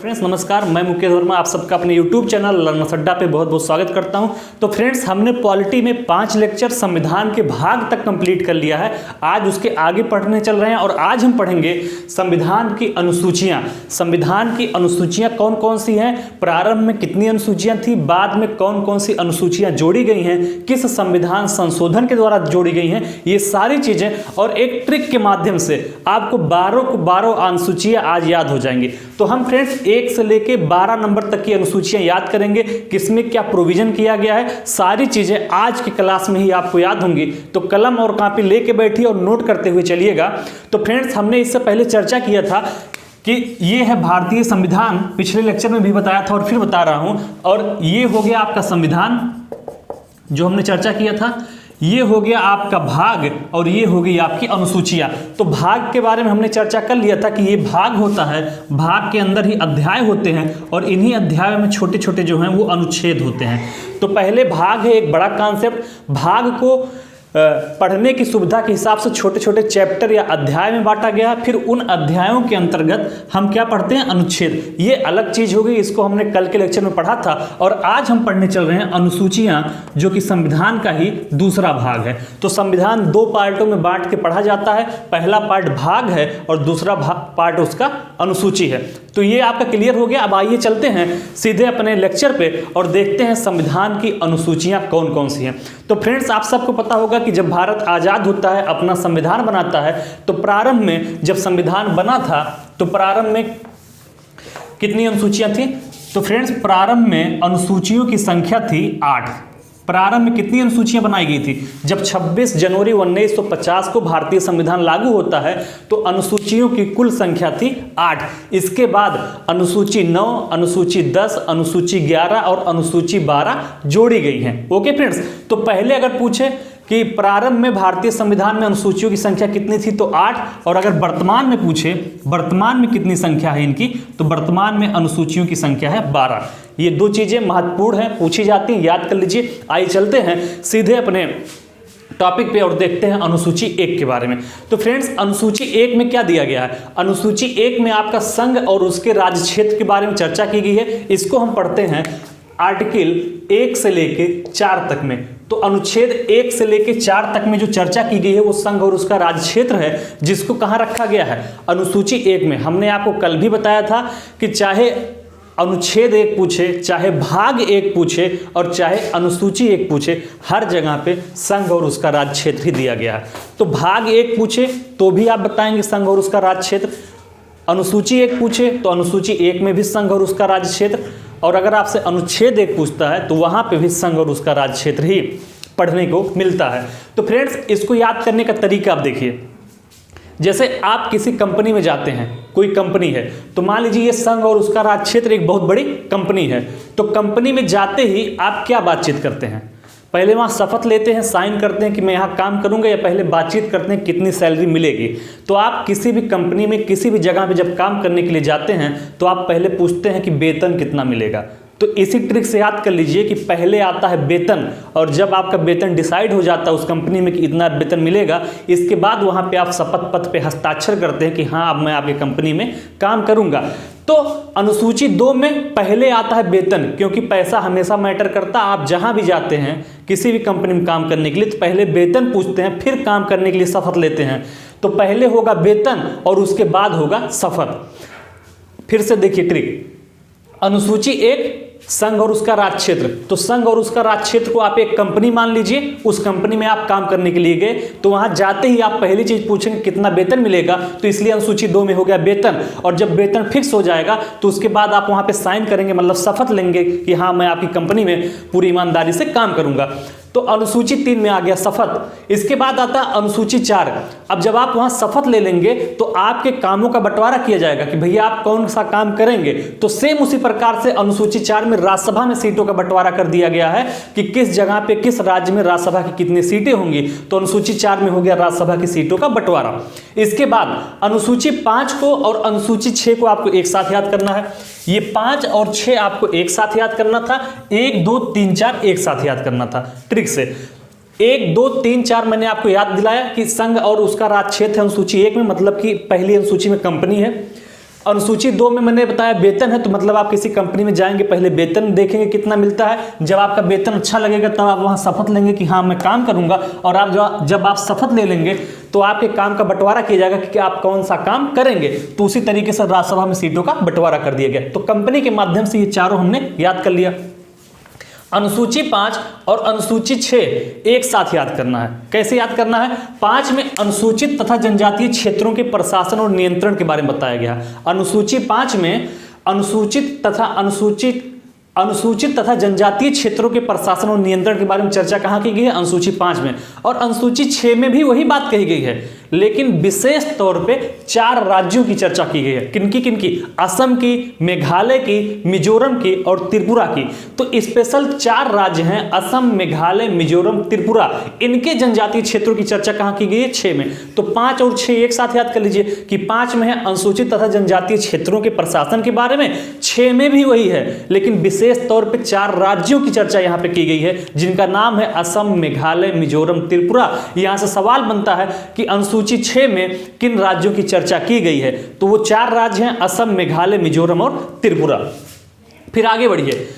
Friends नमस्कार, मैं मुकेश वर्मा आप सबका अपने YouTube चैनल लर्नर्स अड्डा पे बहुत बहुत स्वागत करता हूं। तो फ्रेंड्स हमने पॉलिटी में 5 लेक्चर संविधान के भाग तक कंप्लीट कर लिया है। आज उसके आगे पढ़ने चल रहे हैं और आज हम पढ़ेंगे संविधान की अनुसूचियां। संविधान की अनुसूचियां कौन कौन सी हैं, प्रारंभ में कितनी अनुसूचियां थी, बाद में कौन कौन सी अनुसूचियां जोड़ी गई हैं, किस संविधान संशोधन के द्वारा जोड़ी गई हैं, ये सारी चीजें और एक ट्रिक के माध्यम से आपको 12 अनुसूचियां आज याद हो जाएंगी। तो हम फ्रेंड्स 1 से लेके 12 नंबर तक की अनुसूचियां याद करेंगे, किसमें क्या प्रोविजन किया गया है, सारी चीजें आज की क्लास में ही आपको याद होंगी। तो कलम और कॉपी लेके बैठिए और नोट करते हुए चलिएगा। तो फ्रेंड्स हमने इससे पहले चर्चा किया था कि ये है भारतीय संविधान, पिछले लेक्चर में भी बताया था और फिर बता रहा हूं। और ये हो गया आपका संविधान जो हमने चर्चा किया था, ये हो गया आपका भाग और ये हो गई आपकी अनुसूचियां। तो भाग के बारे में हमने चर्चा कर लिया था कि ये भाग होता है, भाग के अंदर ही अध्याय होते हैं और इन्हीं अध्यायों में छोटे छोटे जो हैं वो अनुच्छेद होते हैं। तो पहले भाग है एक बड़ा कॉन्सेप्ट। भाग को पढ़ने की सुविधा के हिसाब से छोटे छोटे चैप्टर या अध्याय में बांटा गया। फिर उन अध्यायों के अंतर्गत हम क्या पढ़ते हैं, अनुच्छेद। ये अलग चीज हो गई, इसको हमने कल के लेक्चर में पढ़ा था। और आज हम पढ़ने चल रहे हैं अनुसूचियां, जो कि संविधान का ही दूसरा भाग है। तो संविधान 2 पार्टों में बांट के पढ़ा जाता है। पहला पार्ट भाग है और दूसरा पार्ट उसका अनुसूची है। तो ये आपका क्लियर हो गया। अब आइए चलते हैं सीधे अपने लेक्चर पे और देखते हैं संविधान की अनुसूचियां कौन कौन सी हैं। तो फ्रेंड्स आप सबको पता होगा कि जब भारत आजाद होता है, अपना संविधान बनाता है, तो प्रारंभ में जब संविधान बना था तो प्रारंभ में कितनी अनुसूचियां थी? तो फ्रेंड्स प्रारंभ में अनुसूचियों की संख्या थी 8। प्रारंभ में कितनी अनुसूचियां बनाई गई थी? जब 26 जनवरी 1950 को भारतीय संविधान लागू होता है तो अनुसूचियों की कुल संख्या थी 8। इसके बाद अनुसूची 9, अनुसूची 10, अनुसूची 11 और अनुसूची 12 जोड़ी गई हैं। ओके फ्रेंड्स, तो पहले अगर पूछे कि प्रारंभ में भारतीय संविधान में अनुसूचियों की संख्या कितनी थी तो 8, और अगर वर्तमान में पूछे वर्तमान में कितनी संख्या है इनकी, तो वर्तमान में अनुसूचियों की संख्या है 12। ये 2 चीजें महत्वपूर्ण हैं, पूछी जाती हैं, याद कर लीजिए। आइए चलते हैं सीधे अपने टॉपिक पे और देखते हैं अनुसूची 1 के बारे में। तो फ्रेंड्स अनुसूची 1 में क्या दिया गया है? अनुसूची 1 में आपका संघ और उसके राज्य क्षेत्र के बारे में चर्चा की गई है। इसको हम पढ़ते हैं आर्टिकल 1 से लेके 4 तक में। तो अनुच्छेद 1 से लेके 4 तक में जो चर्चा की गई है वो संघ और उसका राज्य क्षेत्र है, जिसको कहाँ रखा गया है? अनुसूची 1 में। हमने आपको कल भी बताया था कि चाहे अनुच्छेद 1 पूछे, चाहे भाग 1 पूछे और चाहे अनुसूची 1 पूछे, हर जगह पे संघ और उसका राज्य क्षेत्र ही दिया गया है। तो भाग 1 पूछे तो भी आप बताएंगे संघ और उसका राज्य क्षेत्र, अनुसूची 1 पूछे तो अनुसूची 1 में भी संघ और उसका राज्य क्षेत्र, और अगर आपसे अनुच्छेद 1 पूछता है तो वहां पे भी संघ और उसका राज्य क्षेत्र ही पढ़ने को मिलता है। तो फ्रेंड्स इसको याद करने का तरीका आप देखिए। जैसे आप किसी कंपनी में जाते हैं, कोई कंपनी है, तो मान लीजिए ये संघ और उसका राज्य क्षेत्र एक बहुत बड़ी कंपनी है। तो कंपनी में जाते ही आप क्या बातचीत करते हैं? पहले वहाँ शपथ लेते हैं, साइन करते हैं कि मैं यहाँ काम करूँगा, या पहले बातचीत करते हैं कितनी सैलरी मिलेगी? तो आप किसी भी कंपनी में किसी भी जगह पे जब काम करने के लिए जाते हैं तो आप पहले पूछते हैं कि वेतन कितना मिलेगा। तो इसी ट्रिक से याद कर लीजिए कि पहले आता है वेतन, और जब आपका वेतन डिसाइड हो जाता है उस कंपनी में कि इतना वेतन मिलेगा, इसके बाद वहाँ पे आप शपथ पत्र पे हस्ताक्षर करते हैं कि हाँ अब मैं आपकी कंपनी में काम करूँगा। तो अनुसूची 2 में पहले आता है वेतन, क्योंकि पैसा हमेशा मैटर करता। आप जहां भी जाते हैं किसी भी कंपनी में काम करने के लिए तो पहले वेतन पूछते हैं, फिर काम करने के लिए शपथ लेते हैं। तो पहले होगा वेतन और उसके बाद होगा शपथ। फिर से देखिए ट्रिक। अनुसूची 1 संघ और उसका राज्य क्षेत्र। तो संघ और उसका राज्य क्षेत्र को आप एक कंपनी मान लीजिए, उस कंपनी में आप काम करने के लिए गए, तो वहां जाते ही आप पहली चीज पूछेंगे कितना वेतन मिलेगा, तो इसलिए अनुसूची 2 में हो गया वेतन। और जब वेतन फिक्स हो जाएगा तो उसके बाद आप वहां पे साइन करेंगे, मतलब शपथ लेंगे कि हाँ मैं आपकी कंपनी में पूरी ईमानदारी से काम करूंगा। तो अनुसूची 3 में आ गया शपथ। इसके बाद आता है अनुसूची 4। अब जब आप वहां शपथ ले लेंगे तो आपके कामों का बंटवारा किया जाएगा कि भैया आप कौन सा काम करेंगे। तो सेम उसी प्रकार से अनुसूची 4 में राज्यसभा में सीटों का बंटवारा कर दिया गया है कि किस जगह पे किस राज्य में राज्यसभा की कितनी सीटें होंगी। तो अनुसूची 4 में हो गया राज्यसभा की सीटों का बंटवारा। इसके बाद अनुसूची 5 को और अनुसूची 6 को आपको एक साथ याद करना है। ये 5 और 6 आपको एक साथ याद करना था, 1 2 3 4 एक साथ याद करना था ट्रिक से। 1 2 3 4 मैंने आपको याद दिलाया कि संघ और उसका राज्य क्षेत्र है अनुसूची 1 में, मतलब कि पहली अनुसूची में कंपनी है। अनुसूची 2 में मैंने बताया वेतन है, तो मतलब आप किसी कंपनी में जाएंगे, पहले वेतन देखेंगे कितना मिलता है। जब आपका वेतन अच्छा लगेगा तब आप वहां शपथ लेंगे कि हाँ मैं काम करूंगा, और आप जब आप शपथ ले लेंगे तो आपके काम का बंटवारा किया जाएगा कि आप कौन सा काम करेंगे। तो उसी तरीके से राज्यसभा में सीटों का बंटवारा कर दिया गया। तो कंपनी के माध्यम से ये चारों हमने याद कर लिया। अनुसूची 5 और अनुसूची 6 एक साथ याद करना है। कैसे याद करना है? 5 में अनुसूचित तथा जनजातीय क्षेत्रों के प्रशासन और नियंत्रण के बारे में बताया गया। अनुसूची 5 में अनुसूचित तथा जनजातीय क्षेत्रों के प्रशासन और नियंत्रण के बारे में चर्चा कहाँ की गई है? अनुसूची 5 में। और अनुसूची 6 में भी वही बात कही गई है, लेकिन विशेष तौर पे 4 राज्यों की चर्चा की गई है। किनकी किनकी? असम की, मेघालय की, मिजोरम की और त्रिपुरा की। तो स्पेशल 4 राज्य हैं, असम, मेघालय, मिजोरम, त्रिपुरा। इनके जनजातीय क्षेत्रों की चर्चा कहाँ की गई है? 6 में। तो 5 और 6 एक साथ याद कर लीजिए कि 5 में है अनुसूचित तथा जनजातीय क्षेत्रों के प्रशासन के बारे में, 6 में भी वही है, लेकिन विशेष तौर पे 4 राज्यों की चर्चा यहाँ पे की गई है, जिनका नाम है असम, मेघालय, मिजोरम, त्रिपुरा। यहां से सवाल बनता है कि अनुसूची 6 में किन राज्यों की चर्चा की गई है? तो वो 4 राज्य हैं, असम, मेघालय, मिजोरम और त्रिपुरा। फिर आगे बढ़िए,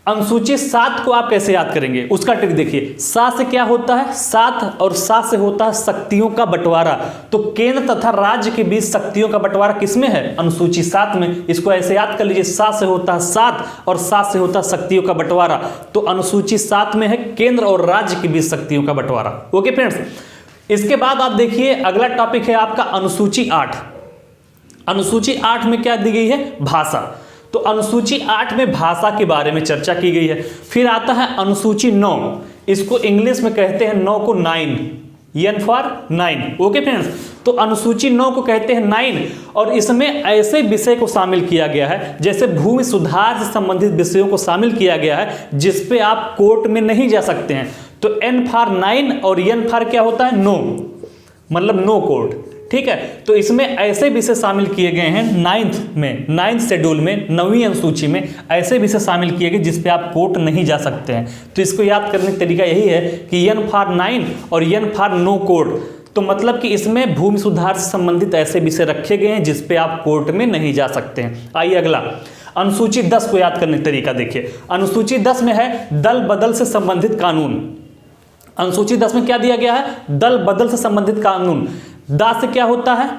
अनुसूची 7 को आप कैसे याद करेंगे? उसका ट्रिक देखिए। 7 से क्या होता है? 7 और 7 से होता है शक्तियों का बंटवारा। तो केंद्र तथा राज्य के बीच शक्तियों का बंटवारा किसमें है? अनुसूची 7 में। इसको ऐसे याद कर लीजिए, 7 से होता है 7 और 7 से होता है शक्तियों का बंटवारा। तो अनुसूची 7 में है केंद्र और राज्य के बीच शक्तियों का बंटवारा। ओके फ्रेंड्स, इसके बाद आप देखिए अगला टॉपिक है आपका अनुसूची 8। अनुसूची 8 में क्या दी गई है? भाषा। तो अनुसूची 8 में भाषा के बारे में चर्चा की गई है। फिर आता है अनुसूची 9, इसको इंग्लिश में कहते हैं 9 को 9, N फॉर 9। ओके फ्रेंड्स, तो अनुसूची 9 को कहते हैं 9, और इसमें ऐसे विषय को शामिल किया गया है, जैसे भूमि सुधार से संबंधित विषयों को शामिल किया गया है, जिसपे आप कोर्ट में नहीं जा सकते हैं। तो N फॉर 9 और N फॉर क्या होता है? नो, मतलब नो कोर्ट। ठीक है, तो इसमें ऐसे विषय शामिल किए गए हैं 9th शेड्यूल में, 9वीं अनुसूची में ऐसे विषय शामिल किए गए जिस पे आप कोर्ट नहीं जा सकते हैं। तो इसको याद करने का तरीका यही है कि N फॉर 9 और N फॉर नो कोर्ट। तो मतलब कि इसमें भूमि सुधार से संबंधित ऐसे विषय रखे गए हैं जिस पे आप कोर्ट में नहीं जा सकते हैं। आइए अगला, अनुसूची 10 को याद करने का तरीका देखिए। अनुसूची 10 में है दल बदल से संबंधित कानून। अनुसूची 10 में क्या दिया गया है? दल बदल से संबंधित कानून। दा से क्या होता है?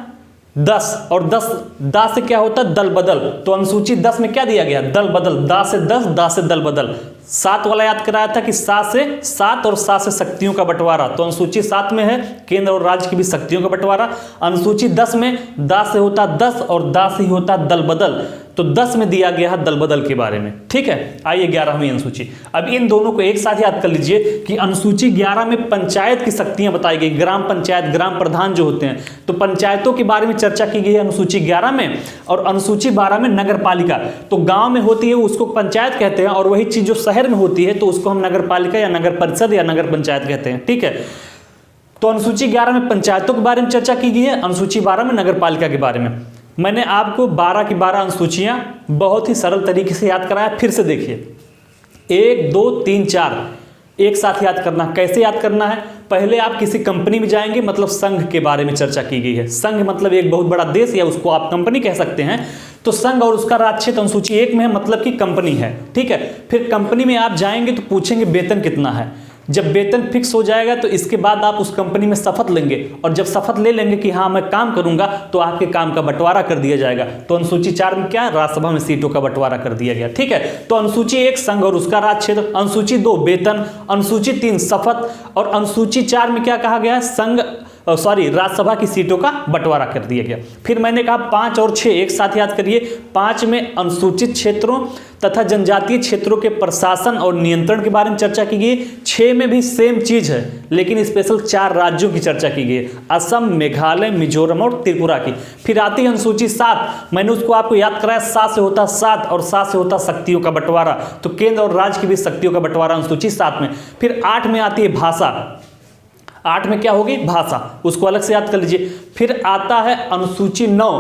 10, और 10 दा से क्या होता है? दल बदल। तो अनुसूची 10 में क्या दिया गया? दल बदल। दा से 10, दा से दल बदल। 7 वाला याद कराया था कि 7 से 7 और 7 से शक्तियों का बंटवारा। तो अनुसूची 7 में है केंद्र और राज्य के बीच शक्तियों का बंटवारा। अनुसूची 10 में दा से होता 10 और दा से ही होता दल बदल। तो 10 में दिया गया है दल बदल के बारे में। ठीक है, आइए 11वीं अनुसूची। अब इन दोनों को एक साथ याद कर लीजिए कि अनुसूची 11 में पंचायत की शक्तियां बताई गई, ग्राम पंचायत, ग्राम प्रधान जो होते हैं। तो पंचायतों के बारे में चर्चा की गई है अनुसूची 11 में। और अनुसूची 12 में नगर पालिका, तो गांव में होती है उसको पंचायत कहते हैं, और वही चीज जो शहर में होती है तो उसको हम नगर पालिका या नगर परिषद या नगर पंचायत कहते हैं। ठीक है, तो अनुसूची 11 में पंचायतों के बारे में चर्चा की गई है, अनुसूची 12 में नगर पालिका के बारे में। मैंने आपको 12 की 12 अनुसूचियां बहुत ही सरल तरीके से याद कराया। फिर से देखिए, 1 2 3 4 एक साथ याद करना। कैसे याद करना है? पहले आप किसी कंपनी में जाएंगे, मतलब संघ के बारे में चर्चा की गई है। संघ मतलब एक बहुत बड़ा देश, या उसको आप कंपनी कह सकते हैं। तो संघ और उसका राज्य क्षेत्र अनुसूची 1 में है, मतलब कि कंपनी है। ठीक है, फिर कंपनी में आप जाएंगे तो पूछेंगे वेतन कितना है। जब वेतन फिक्स हो जाएगा तो इसके बाद आप उस कंपनी में शपथ लेंगे, और जब शपथ ले लेंगे कि हाँ मैं काम करूंगा, तो आपके काम का बंटवारा कर दिया जाएगा। तो अनुसूची 4 में क्या? राज्यसभा में सीटों का बंटवारा कर दिया गया। ठीक है, तो अनुसूची 1 संघ और उसका राज्य क्षेत्र, अनुसूची 2 वेतन, अनुसूची 3 शपथ, और अनुसूची 4 में क्या कहा गया है? संघ राज्यसभा की सीटों का बंटवारा कर दिया गया। फिर मैंने कहा 5 और 6 एक साथ याद करिए। 5 में अनुसूचित क्षेत्रों तथा जनजातीय क्षेत्रों के प्रशासन और नियंत्रण के बारे में चर्चा की गई। 6 में भी सेम चीज है, लेकिन स्पेशल 4 राज्यों की चर्चा की गई, असम, मेघालय, मिजोरम और त्रिपुरा की। फिर आती है अनुसूची 7, मैंने उसको आपको याद कराया, 7 से होता 7 और 7 से होता शक्तियों का बंटवारा। तो केंद्र और राज्य के बीच शक्तियों का बंटवारा अनुसूची 7 में। फिर 8 में आती है भाषा। 8 में क्या होगी? भाषा, उसको अलग से याद कर लीजिए। फिर आता है अनुसूची 9,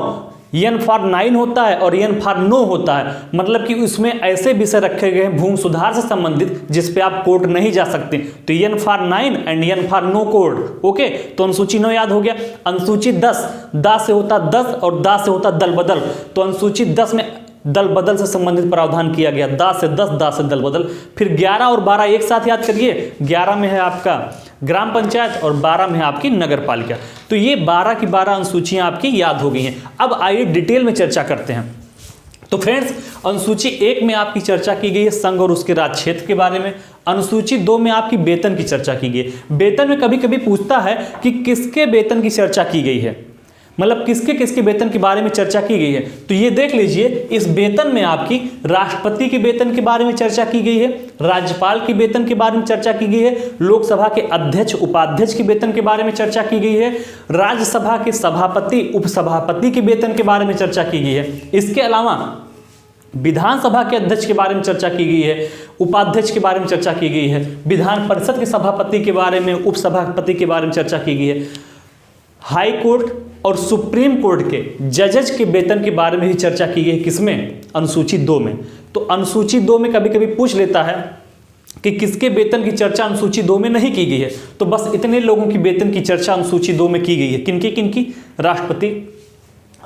एन फॉर 9 होता है और एन फॉर 9 होता है, मतलब कि उसमें ऐसे विषय रखे गए हैं भूमि सुधार से संबंधित जिस पे आप कोर्ट नहीं जा सकते। तो N for 9 and N for 9 court. Okay, तो अनुसूची 9 याद हो गया। अनुसूची 10, दा से होता 10 और दा से होता दल बदल। तो अनुसूची 10 में दल बदल से संबंधित प्रावधान किया गया, दा से 10, दा से दल बदल। फिर 11 और 12 एक साथ याद करिए। 11 में है आपका ग्राम पंचायत और 12 में है आपकी नगर पालिका। तो ये 12 की 12 अनुसूचियां आपकी याद हो गई हैं। अब आइए डिटेल में चर्चा करते हैं। तो फ्रेंड्स, अनुसूची 1 में आपकी चर्चा की गई है संघ और उसके राज्य क्षेत्र के बारे में। अनुसूची 2 में आपकी वेतन की चर्चा की गई है। वेतन में कभी कभी पूछता है कि किसके वेतन की चर्चा की गई है, मतलब किसके किसके वेतन के बारे में चर्चा की गई है। तो ये देख लीजिए, इस वेतन में आपकी राष्ट्रपति के वेतन के बारे में चर्चा की गई है, राज्यपाल के वेतन के बारे में चर्चा की गई है, लोकसभा के अध्यक्ष उपाध्यक्ष के वेतन के बारे में चर्चा की गई है, राज्यसभा के सभापति उपसभापति के वेतन के बारे में चर्चा की गई है। इसके अलावा विधानसभा के अध्यक्ष के बारे में चर्चा की गई है, उपाध्यक्ष के बारे में चर्चा की गई है, विधान परिषद के सभापति के बारे में, उपसभापति के बारे में चर्चा की गई है, हाई कोर्ट और सुप्रीम कोर्ट के जजेज के वेतन के बारे में भी चर्चा की गई। किसमें? अनुसूची 2 में। तो अनुसूची 2 में कभी कभी पूछ लेता है कि किसके वेतन की चर्चा अनुसूची 2 में नहीं की गई है। तो बस इतने लोगों की वेतन की चर्चा अनुसूची 2 में की गई है। किनकी किनकी? राष्ट्रपति,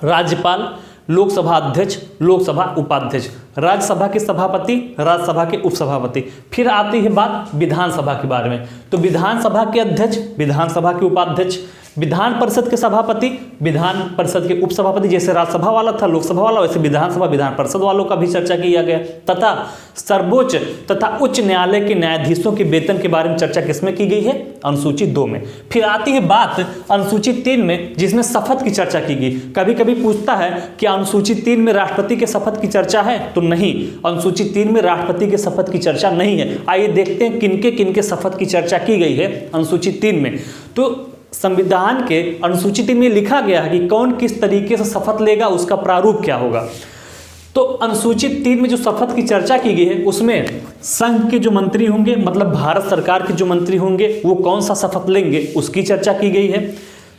राज्यपाल, लोकसभा अध्यक्ष, लोकसभा उपाध्यक्ष, राज्यसभा के सभापति, राज्यसभा के उपसभापति। फिर आती है बात विधानसभा के बारे में। तो विधानसभा के अध्यक्ष, विधानसभा के उपाध्यक्ष, विधान परिषद के सभापति, विधान परिषद के उपसभापति। जैसे राज्यसभा वाला था लोकसभा वाला, वैसे विधानसभा विधान परिषद वालों का भी चर्चा किया गया। तथा सर्वोच्च तथा उच्च न्यायालय के न्यायाधीशों के वेतन के बारे में चर्चा किसमें की गई है? अनुसूची 2 में। फिर आती है बात अनुसूची 3 में, जिसमें शपथ की चर्चा की गई। कभी कभी पूछता है कि अनुसूची 3 में राष्ट्रपति के शपथ की चर्चा है? तो नहीं, अनुसूची 3 में राष्ट्रपति के शपथ की चर्चा नहीं है। आइए देखते हैं किनके किनके शपथ की चर्चा की गई है अनुसूची 3 में। तो संविधान के अनुसूची 3 में लिखा गया है कि कौन किस तरीके से शपथ लेगा, उसका प्रारूप क्या होगा। तो अनुसूची 3 में जो शपथ की चर्चा की गई है उसमें संघ के जो मंत्री होंगे, मतलब भारत सरकार के जो मंत्री होंगे, वो कौन सा शपथ लेंगे उसकी चर्चा की गई है।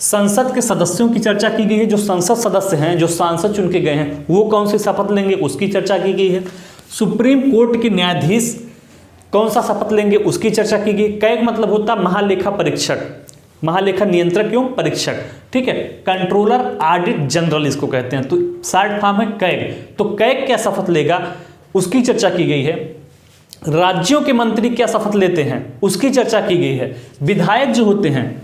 संसद के सदस्यों की चर्चा की गई है, जो संसद सदस्य हैं, जो सांसद चुन के गए हैं, वो कौन सी शपथ लेंगे उसकी चर्चा की गई है। सुप्रीम कोर्ट के न्यायाधीश कौन सा शपथ लेंगे उसकी चर्चा की गई। कैग मतलब होता महालेखा परीक्षक, महालेखा नियंत्रक एवं परीक्षक, ठीक है, कंट्रोलर ऑडिट जनरल इसको कहते हैं। तो शॉर्ट फॉर्म है कैग। तो कैग क्या शपथ लेगा उसकी चर्चा की गई है। राज्यों के मंत्री क्या शपथ लेते हैं उसकी चर्चा की गई है। विधायक जो होते हैं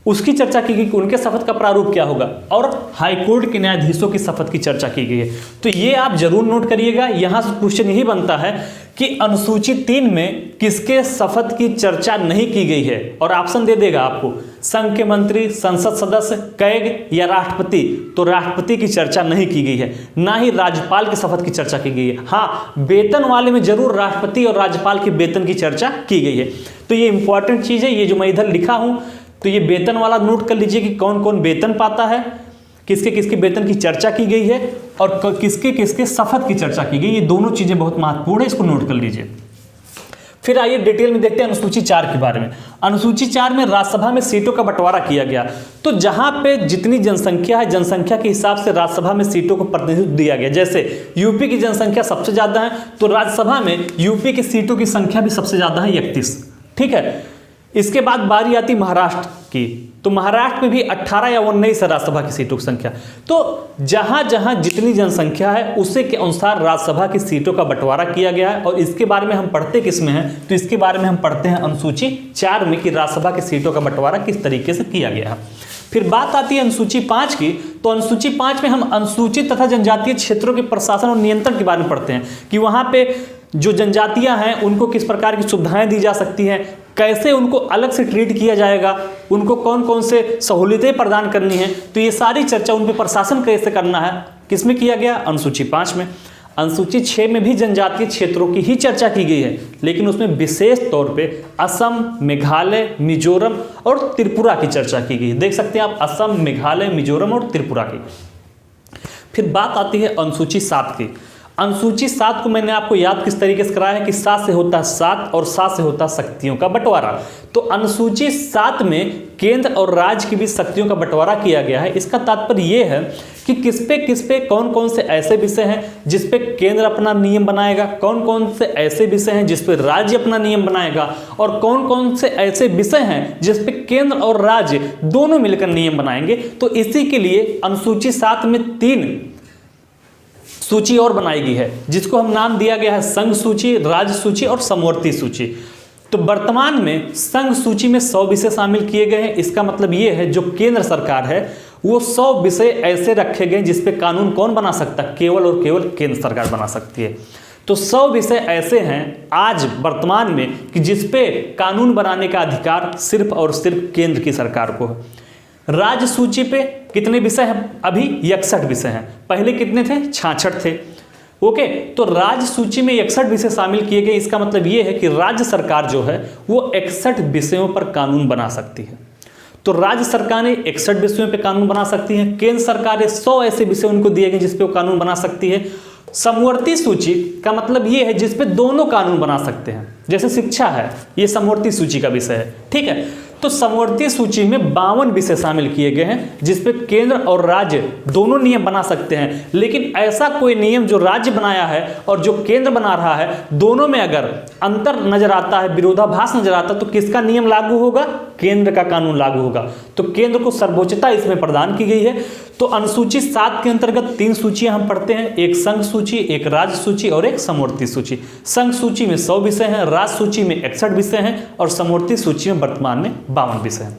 उसकी चर्चा की गई कि उनके शपथ का प्रारूप क्या होगा। और हाईकोर्ट के न्यायाधीशों की शपथ की चर्चा की गई है। तो ये आप जरूर नोट करिएगा, यहाँ से क्वेश्चन यही बनता है कि अनुसूची 3 में किसके शपथ की चर्चा नहीं की गई है, और ऑप्शन दे देगा आपको संघ के मंत्री, संसद सदस्य, कैग या राष्ट्रपति। तो राष्ट्रपति की चर्चा नहीं की गई है, ना ही राज्यपाल की शपथ की चर्चा की गई है। हाँ, वेतन वाले में जरूर राष्ट्रपति और राज्यपाल के वेतन की चर्चा की गई है। तो ये इंपॉर्टेंट चीज है, ये जो मैं इधर लिखा हूं, तो ये वेतन वाला नोट कर लीजिए कि कौन कौन वेतन पाता है, किसके किसके वेतन की चर्चा की गई है और किसके किसके शपथ की चर्चा की गई। ये दोनों चीजें बहुत महत्वपूर्ण है, इसको नोट कर लीजिए। फिर आइए डिटेल में देखते हैं अनुसूची 4 के बारे में। अनुसूची 4 में राज्यसभा में सीटों का बंटवारा किया गया। तो जहां पे जितनी जनसंख्या है, जनसंख्या के हिसाब से राज्यसभा में सीटों को प्रतिनिधित्व दिया गया। जैसे यूपी की जनसंख्या सबसे ज्यादा है, तो राज्यसभा में यूपी की सीटों की संख्या भी सबसे ज्यादा है, 31, ठीक है। इसके बाद बारी आती महाराष्ट्र की। तो महाराष्ट्र में भी 18 या 19 है राज्यसभा की सीटों की संख्या। तो जहां जहां जितनी जनसंख्या है उसी के अनुसार राज्यसभा की सीटों का बंटवारा किया गया है। और इसके बारे में हम पढ़ते किस में हैं? तो इसके बारे में हम पढ़ते हैं अनुसूची 4 में कि राज्यसभा की सीटों का बंटवारा किस तरीके से किया गया है। फिर बात आती है अनुसूची 5 की। तो अनुसूची 5 में हम अनुसूचित तथा जनजातीय क्षेत्रों के प्रशासन और नियंत्रण के बारे में पढ़ते हैं कि वहां पे जो जनजातियां हैं उनको किस प्रकार की सुविधाएं दी जा सकती हैं, कैसे उनको अलग से ट्रीट किया जाएगा, उनको कौन कौन से सहूलियतें प्रदान करनी है। तो ये सारी चर्चा, उन पर प्रशासन कैसे करना है, किसमें किया गया? अनुसूची 5 में। अनुसूची 6 में भी जनजातीय क्षेत्रों की ही चर्चा की गई है, लेकिन उसमें विशेष तौर पे असम, मेघालय, मिजोरम और त्रिपुरा की चर्चा की गई है। देख सकते हैं आप, असम, मेघालय, मिजोरम और त्रिपुरा की। फिर बात आती है अनुसूची 7 की। अनुसूची 7 को मैंने आपको याद किस तरीके से कराया है कि 7 से होता है 7 और 7 से होता है शक्तियों का बंटवारा। तो अनुसूची 7 में केंद्र और राज्य के बीच शक्तियों का बंटवारा किया गया है, इसका तात्पर्य यह है कि किस पे कौन कौन से ऐसे विषय हैं जिस पे केंद्र अपना नियम बनाएगा, कौन कौन से ऐसे विषय हैं जिस पे राज्य अपना नियम बनाएगा, और कौन कौन से ऐसे विषय हैं जिस पे केंद्र और राज्य दोनों मिलकर नियम बनाएंगे। तो इसी के लिए अनुसूची 7 में 3 सूची और बनाई गई है, जिसको हम नाम दिया गया है संघ सूची, राज्य सूची और समवर्ती सूची। तो वर्तमान में संघ सूची में 100 विषय शामिल किए गए हैं। इसका मतलब ये है जो केंद्र सरकार है वो 100 विषय ऐसे रखे गए जिस पे कानून कौन बना सकता है, केवल और केवल केंद्र सरकार बना सकती है। तो 100 विषय ऐसे हैं आज वर्तमान में कि जिस पे कानून बनाने का अधिकार सिर्फ और सिर्फ केंद्र की सरकार को है। राज्य सूची पे कितने विषय हैं? अभी 61 विषय हैं, पहले कितने थे? 66 थे। ओके, तो राज्य सूची में 61 विषय शामिल किए गए। इसका मतलब ये है कि राज्य सरकार जो है वो 61 विषयों पर कानून बना सकती है। तो राज्य सरकारें 61 विषयों पर कानून बना सकती हैं, केंद्र सरकारें 100 ऐसे विषय उनको दिए गए जिस पे वो कानून बना सकती है। समवर्ती सूची का मतलब ये है जिस पे दोनों कानून बना सकते हैं, जैसे शिक्षा है, ये समवर्ती सूची का विषय है, ठीक है। तो समवर्ती सूची में 52 विषय शामिल किए गए हैं जिस पे केंद्र और राज्य दोनों नियम बना सकते हैं। लेकिन ऐसा कोई नियम जो राज्य बनाया है और जो केंद्र बना रहा है, दोनों में अगर अंतर नजर आता है, विरोधाभास नजर आता है, तो किसका नियम लागू होगा? केंद्र का कानून लागू होगा। तो केंद्र को सर्वोच्चता इसमें प्रदान की गई है। तो अनुसूची 7 के अंतर्गत 3 सूचियां हम पढ़ते हैं, एक संघ सूची, एक राज्य सूची और एक समवर्ती सूची। संघ सूची में 100 विषय हैं, राज्य सूची में 61 विषय हैं और समवर्ती सूची में वर्तमान में 52 विषय हैं।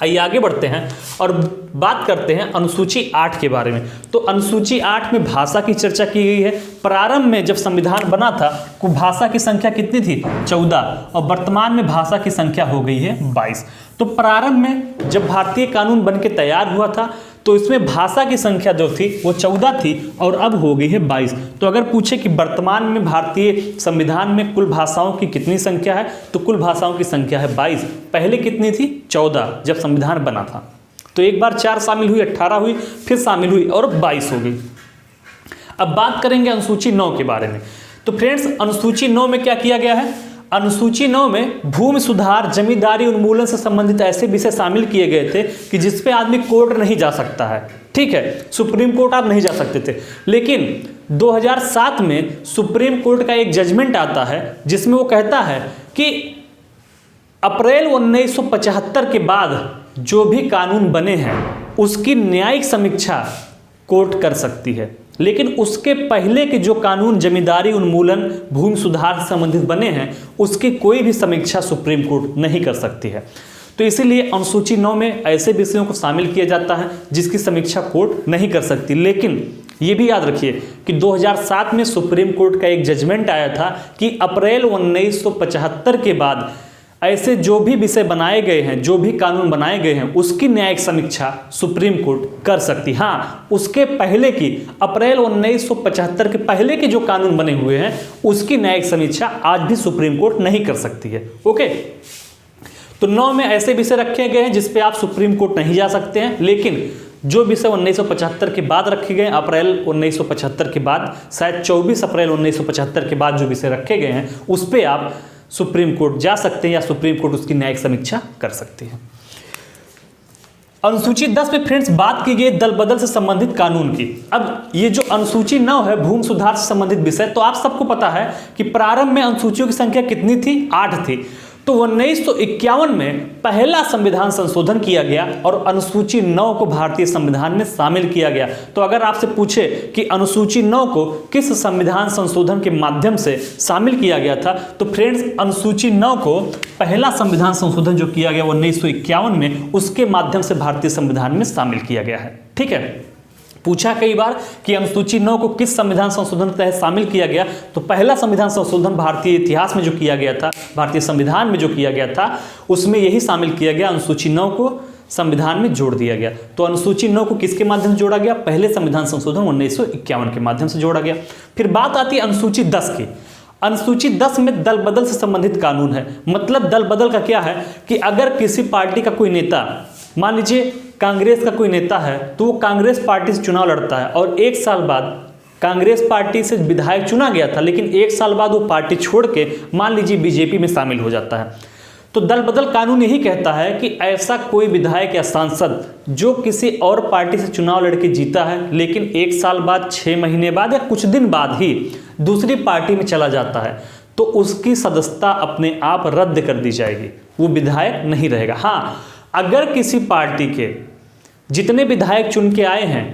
आइए आगे बढ़ते हैं और बात करते हैं अनुसूची 8 के बारे में। तो अनुसूची 8 में भाषा की चर्चा की गई है। प्रारंभ में जब संविधान बना था तो भाषा की संख्या कितनी थी? 14, और वर्तमान में भाषा की संख्या हो गई है 22। तो प्रारंभ में जब भारतीय कानून बनके तैयार हुआ था तो इसमें भाषा की संख्या जो थी वो 14 थी और अब हो गई है 22। तो अगर पूछे कि वर्तमान में भारतीय संविधान में कुल भाषाओं की कितनी संख्या है, तो कुल भाषाओं की संख्या है 22। पहले कितनी थी? 14 जब संविधान बना था। तो एक बार 4 शामिल हुई, 18 हुई, फिर शामिल हुई और 22 हो गई। अब बात करेंगे अनुसूची 9 के बारे में। तो फ्रेंड्स, अनुसूची 9 में क्या किया गया है? अनुसूची 9 में भूमि सुधार, जमींदारी उन्मूलन से संबंधित ऐसे विषय शामिल किए गए थे कि जिस पे आदमी कोर्ट नहीं जा सकता है, ठीक है, सुप्रीम कोर्ट आप नहीं जा सकते थे। लेकिन 2007 में सुप्रीम कोर्ट का एक जजमेंट आता है जिसमें वो कहता है कि अप्रैल 1975 के बाद जो भी कानून बने हैं उसकी न्यायिक समीक्षा कोर्ट कर सकती है, लेकिन उसके पहले के जो कानून जमींदारी उन्मूलन, भूमि सुधार से संबंधित बने हैं उसकी कोई भी समीक्षा सुप्रीम कोर्ट नहीं कर सकती है। तो इसीलिए अनुसूची 9 में ऐसे विषयों को शामिल किया जाता है जिसकी समीक्षा कोर्ट नहीं कर सकती। लेकिन ये भी याद रखिए कि 2007 में सुप्रीम कोर्ट का एक जजमेंट आया था कि अप्रैल 1975 के बाद ऐसे जो भी विषय बनाए गए हैं, जो भी कानून बनाए गए हैं, उसकी न्यायिक समीक्षा सुप्रीम कोर्ट कर सकती। हाँ, उसके पहले की अप्रैल 1975 के पहले के जो कानून बने हुए हैं उसकी न्यायिक समीक्षा आज भी सुप्रीम कोर्ट नहीं कर सकती है। ओके, तो 9 में ऐसे विषय रखे गए हैं जिसपे आप सुप्रीम कोर्ट नहीं जा सकते हैं। लेकिन जो विषय 1975 के बाद रखे गए, अप्रैल 1975 के बाद, शायद 24 अप्रैल 1975 के बाद जो विषय रखे गए हैं उस पर आप सुप्रीम कोर्ट जा सकते हैं या सुप्रीम कोर्ट उसकी न्यायिक समीक्षा कर सकते हैं। अनुसूची 10 में फ्रेंड्स बात की गई दल बदल से संबंधित कानून की। अब ये जो अनुसूची 9 है भूमि सुधार से संबंधित विषय, तो आप सबको पता है कि प्रारंभ में अनुसूचियों की संख्या कितनी थी? 8 थी। तो 1951 में पहला संविधान संशोधन किया गया और अनुसूची 9 को भारतीय संविधान में शामिल किया गया। तो अगर आपसे पूछे कि अनुसूची 9 को किस संविधान संशोधन के माध्यम से शामिल किया गया था, तो फ्रेंड्स अनुसूची 9 को पहला संविधान संशोधन जो किया गया 1951 में, उसके माध्यम से भारतीय संविधान में शामिल किया गया है। ठीक है, पूछा कई बार कि अनुसूची 9 को किस संविधान संशोधन के तहत शामिल किया गया, तो पहला संविधान संशोधन भारतीय इतिहास में जो किया गया था, भारतीय संविधान में जो किया गया था, उसमें यही शामिल किया गया, अनुसूची 9 को संविधान में जोड़ दिया गया। तो अनुसूची 9 को किसके माध्यम से जोड़ा गया? पहले संविधान संशोधन 1951 के माध्यम से जोड़ा गया। फिर बात आती है अनुसूची 10 की। अनुसूची 10 में दल बदल से संबंधित कानून है। मतलब दल बदल का क्या है कि अगर किसी पार्टी का कोई नेता, मान लीजिए कांग्रेस का कोई नेता है, तो वो कांग्रेस पार्टी से चुनाव लड़ता है और 1 साल बाद कांग्रेस पार्टी से विधायक चुना गया था, लेकिन 1 साल बाद वो पार्टी छोड़ के मान लीजिए बीजेपी में शामिल हो जाता है, तो दल बदल कानून यही कहता है कि ऐसा कोई विधायक या सांसद जो किसी और पार्टी से चुनाव लड़के जीता है लेकिन 1 साल बाद, 6 महीने बाद या कुछ दिन बाद ही दूसरी पार्टी में चला जाता है तो उसकी सदस्यता अपने आप रद्द कर दी जाएगी, वो विधायक नहीं रहेगा। हाँ, अगर किसी पार्टी के जितने विधायक चुन के आए हैं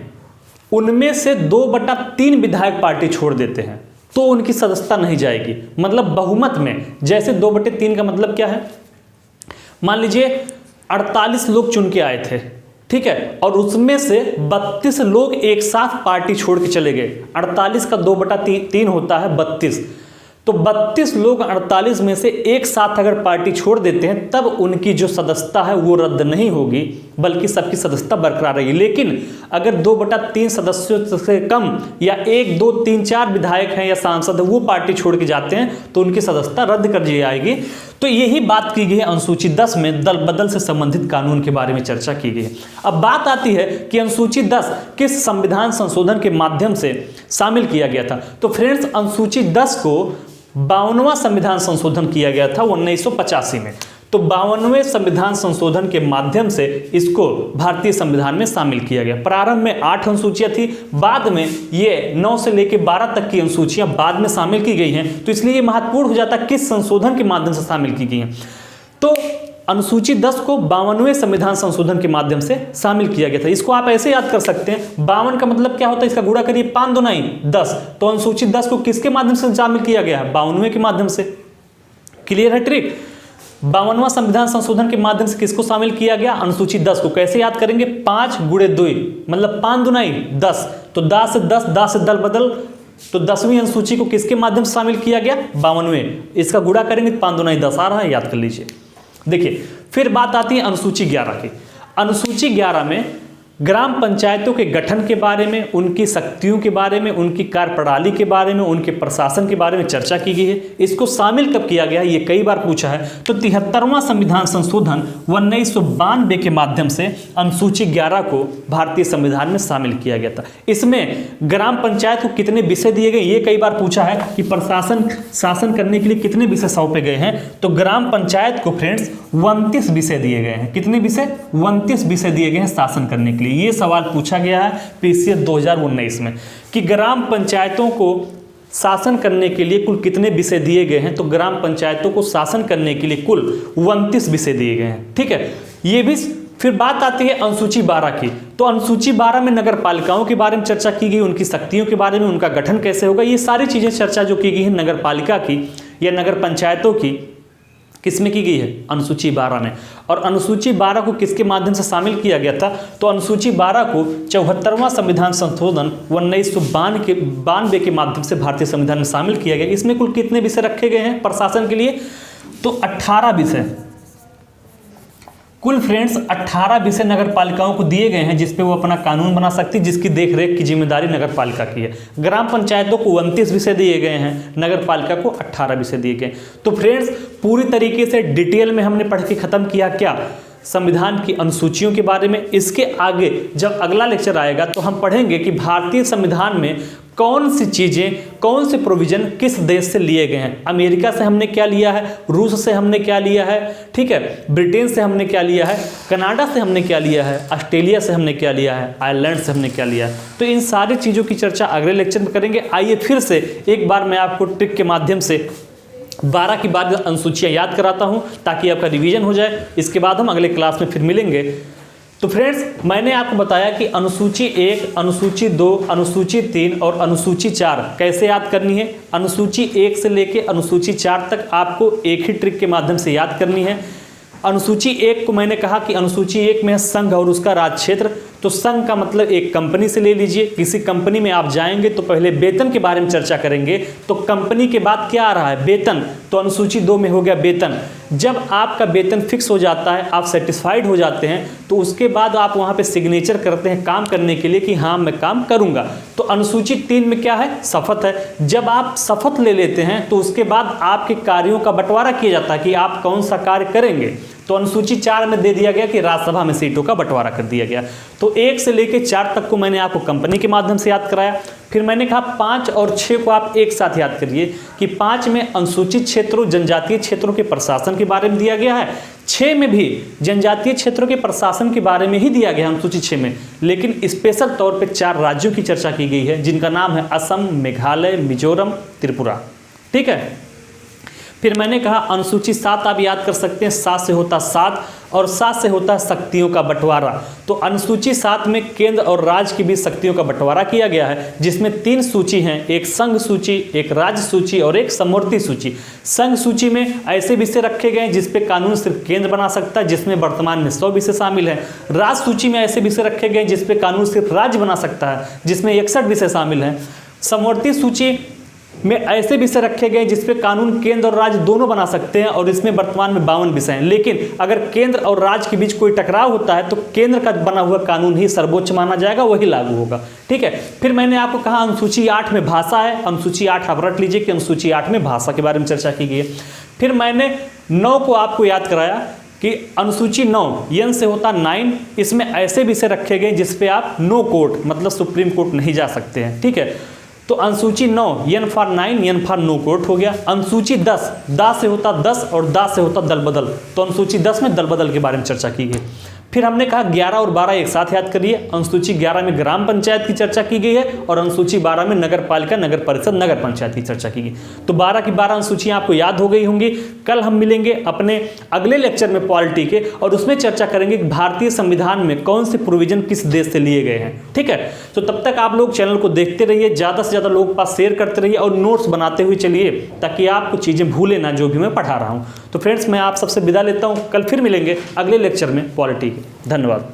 उनमें से 2/3 विधायक पार्टी छोड़ देते हैं तो उनकी सदस्यता नहीं जाएगी। मतलब बहुमत में, जैसे 2/3 का मतलब क्या है, मान लीजिए 48 लोग चुन के आए थे, ठीक है, और उसमें से 32 लोग एक साथ पार्टी छोड़ के चले गए। 48 का 2/3 होता है 32, तो 32 लोग 48 में से एक साथ अगर पार्टी छोड़ देते हैं तब उनकी जो सदस्यता है वो रद्द नहीं होगी, बल्कि सबकी सदस्यता बरकरार रहेगी। लेकिन अगर 2/3 सदस्यों से कम या 1, 2, 3, 4 विधायक हैं या सांसद वो पार्टी छोड़ के जाते हैं तो उनकी सदस्यता रद्द कर दी जाएगी। तो यही बात की गई है अनुसूची 10 में दल बदल से संबंधित कानून के बारे में चर्चा की गई है। अब बात आती है कि अनुसूची 10 किस संविधान संशोधन के माध्यम से शामिल किया गया था। तो फ्रेंड्स, अनुसूची 10 को 52वां संविधान संशोधन किया गया था 1985 में। तो 52वें संविधान संशोधन के माध्यम से इसको भारतीय संविधान में शामिल किया गया। प्रारंभ में 8 अनुसूचियां थी, बाद में ये 9 से लेकर 12 तक की अनुसूचियां बाद में शामिल की गई हैं। तो इसलिए ये महत्वपूर्ण हो जाता है किस संशोधन के माध्यम से शामिल की गई हैं। तो अनुसूची 10 को 52वें संविधान संशोधन के माध्यम से शामिल किया गया था। इसको आप ऐसे याद कर सकते हैं, 52 का मतलब क्या होता है, इसका गुणा करिए 5 2 9 10। तो अनुसूची 10 को किसके माध्यम से शामिल किया गया है, 52वें के माध्यम से। क्लियर है ट्रिक। 52वां संविधान संशोधन के माध्यम से किसको शामिल किया गया, अनुसूची 10 को। कैसे याद करेंगे, 5 × 2 मतलब 5 2 9 10। तो 10 से 10, 10 से दल बदल, तो 10वीं अनुसूची को किसके माध्यम से शामिल किया गया, 52वें। इसका गुणा करेंगे 5 2 9 10 आ रहा है, याद कर लीजिए। देखिए, फिर बात आती है अनुसूची 11 की। अनुसूची 11 में ग्राम पंचायतों के गठन के बारे में, उनकी शक्तियों के बारे में, उनकी कार्यप्रणाली के बारे में, उनके प्रशासन के बारे में चर्चा की गई है। इसको शामिल कब किया गया है, ये कई बार पूछा है। तो 73वां संविधान संशोधन 1992 के माध्यम से अनुसूची 11 को भारतीय संविधान में शामिल किया गया था। इसमें ग्राम पंचायत को कितने विषय दिए गए, ये कई बार पूछा है कि प्रशासन शासन करने के लिए कितने विषय सौंपे गए हैं। तो ग्राम पंचायत को फ्रेंड्स 29 विषय दिए गए हैं। कितने विषय, 29 विषय दिए गए हैं शासन करने के लिए। ये सवाल पूछा गया है पीसीएस 2019 में कि ग्राम पंचायतों को शासन करने के लिए कुल कितने विषय दिए गए हैं। तो ग्राम पंचायतों को शासन करने के लिए कुल 29 विषय दिए गए हैं, ठीक है। ये भी फिर बात आती है अनुसूची 12 की। तो अनुसूची 12 में नगर पालिकाओं के बारे में चर्चा की गई, उनकी शक्तियों के बारे में, उनका गठन कैसे होगा, ये सारी चीजें चर्चा जो की गई है नगर पालिका की या नगर पंचायतों की, किसमें की गई है, अनुसूची 12 में। और अनुसूची 12 को किसके माध्यम से शामिल किया गया था, तो अनुसूची 12 को 74वां संविधान संशोधन 1992 के माध्यम से भारतीय संविधान में शामिल किया गया। इसमें कुल कितने विषय रखे गए हैं प्रशासन के लिए, तो 18 विषय। कुल फ्रेंड्स 18 विषय नगर पालिकाओं को दिए गए हैं जिसपे वो अपना कानून बना सकती है, जिसकी देखरेख की जिम्मेदारी नगर पालिका की है। ग्राम पंचायतों को 29 विषय दिए गए हैं, नगर पालिका को 18 विषय दिए गए। तो फ्रेंड्स, पूरी तरीके से डिटेल में हमने पढ़ के खत्म किया क्या, संविधान की अनुसूचियों के बारे में। इसके आगे जब अगला लेक्चर आएगा तो हम पढ़ेंगे कि भारतीय संविधान में कौन सी चीज़ें, कौन से प्रोविजन किस देश से लिए गए हैं। अमेरिका से हमने क्या लिया है, रूस से हमने क्या लिया है, ठीक है, ब्रिटेन से हमने क्या लिया है, कनाडा से हमने क्या लिया है, ऑस्ट्रेलिया से हमने क्या लिया है, आयरलैंड से हमने क्या लिया है। तो इन सारी चीज़ों की चर्चा अगले लेक्चर में करेंगे। आइए फिर से एक बार मैं आपको ट्रिक के माध्यम से 12 की बाद अनुसूचियाँ याद कराता हूँ ताकि आपका रिवीजन हो जाए। इसके बाद हम अगले क्लास में फिर मिलेंगे। तो फ्रेंड्स, मैंने आपको बताया कि अनुसूची 1, अनुसूची 2, अनुसूची 3 और अनुसूची 4 कैसे याद करनी है। अनुसूची 1 से लेके अनुसूची 4 तक आपको एक ही ट्रिक के माध्यम से याद करनी है। अनुसूची 1 को मैंने कहा कि अनुसूची 1 में है संघ और उसका राज क्षेत्र। तो संघ का मतलब एक कंपनी से ले लीजिए। किसी कंपनी में आप जाएंगे तो पहले वेतन के बारे में चर्चा करेंगे। तो कंपनी के बाद क्या आ रहा है, वेतन। तो अनुसूची 2 में हो गया वेतन। जब आपका वेतन फिक्स हो जाता है, आप सेटिस्फाइड हो जाते हैं, तो उसके बाद आप वहाँ पे सिग्नेचर करते हैं काम करने के लिए कि हाँ मैं काम करूँगा। तो अनुसूची 3 में क्या है, शपथ है। जब आप शपथ ले लेते हैं तो उसके बाद आपके कार्यों का बंटवारा किया जाता है कि आप कौन सा कार्य करेंगे। तो अनुसूची 4 में दे दिया गया कि राज्यसभा में सीटों का बंटवारा कर दिया गया। तो 1 से लेकर 4 तक को मैंने आपको कंपनी के माध्यम से याद कराया। फिर मैंने कहा 5 और 6 को आप एक साथ याद करिए कि 5 में अनुसूचित क्षेत्रों जनजातीय क्षेत्रों के प्रशासन के बारे में दिया गया है, 6 में भी जनजातीय क्षेत्रों के प्रशासन के बारे में ही दिया गया अनुसूचित 6 में, लेकिन स्पेशल तौर पे 4 राज्यों की चर्चा की गई है जिनका नाम है असम, मेघालय, मिजोरम, त्रिपुरा। ठीक है। फिर मैंने कहा अनुसूची 7 आप याद कर सकते हैं, 7 से होता 7 और 7 से होता है शक्तियों का बंटवारा। तो अनुसूची 7 में केंद्र और राज्य के बीच शक्तियों का बंटवारा किया गया है, जिसमें 3 सूची हैं, एक संघ सूची, एक राज्य सूची और एक समवर्ती सूची। संघ सूची में ऐसे विषय रखे गए हैं जिसपे कानून सिर्फ केंद्र बना सकता है, जिसमें वर्तमान में 100 विषय शामिल है। राज्य सूची में ऐसे विषय रखे गए जिसपे कानून सिर्फ राज्य बना सकता है, जिसमें 61 विषय शामिल हैं। समवर्ती सूची में ऐसे विषय रखे गए जिसपे कानून केंद्र और राज्य दोनों बना सकते हैं और इसमें वर्तमान में 52 विषय हैं। लेकिन अगर केंद्र और राज्य के बीच कोई टकराव होता है तो केंद्र का बना हुआ कानून ही सर्वोच्च माना जाएगा, वही लागू होगा। ठीक है। फिर मैंने आपको कहा अनुसूची 8 में भाषा है, अनुसूची 8 आप रट लीजिए कि अनुसूची 8 में भाषा के बारे में चर्चा की गई है। फिर मैंने 9 को आपको याद कराया कि अनुसूची 9 यन से होता 9, इसमें ऐसे विषय रखे गए जिसपे आप नो कोर्ट मतलब सुप्रीम कोर्ट नहीं जा सकते हैं। ठीक है। तो अनुसूची 9 N for 9, N for no court हो गया। अनुसूची 10 दा से होता 10 और दा से होता दल बदल, तो अनुसूची 10 में दल बदल के बारे में चर्चा की गई। फिर हमने कहा 11 और 12 एक साथ याद करिए। अनुसूची 11 में ग्राम पंचायत की चर्चा की गई है और अनुसूची 12 में नगर पालिका, नगर परिषद, नगर पंचायत की चर्चा की गई। तो 12 की 12 अनुसूचियां आपको याद हो गई होंगी। कल हम मिलेंगे अपने अगले लेक्चर में पॉलिटी के और उसमें चर्चा करेंगे कि भारतीय संविधान में कौन से प्रोविजन किस देश से लिए गए हैं। ठीक है। तो तब तक आप लोग चैनल को देखते रहिए, ज़्यादा से ज़्यादा लोगों के पास शेयर करते रहिए और नोट्स बनाते हुए चलिए ताकि आपको चीज़ें भूले ना जो भी मैं पढ़ा रहा हूँ। तो फ्रेंड्स मैं आप सबसे विदा लेता हूँ, कल फिर मिलेंगे अगले लेक्चर में पॉलिटी के। धन्यवाद।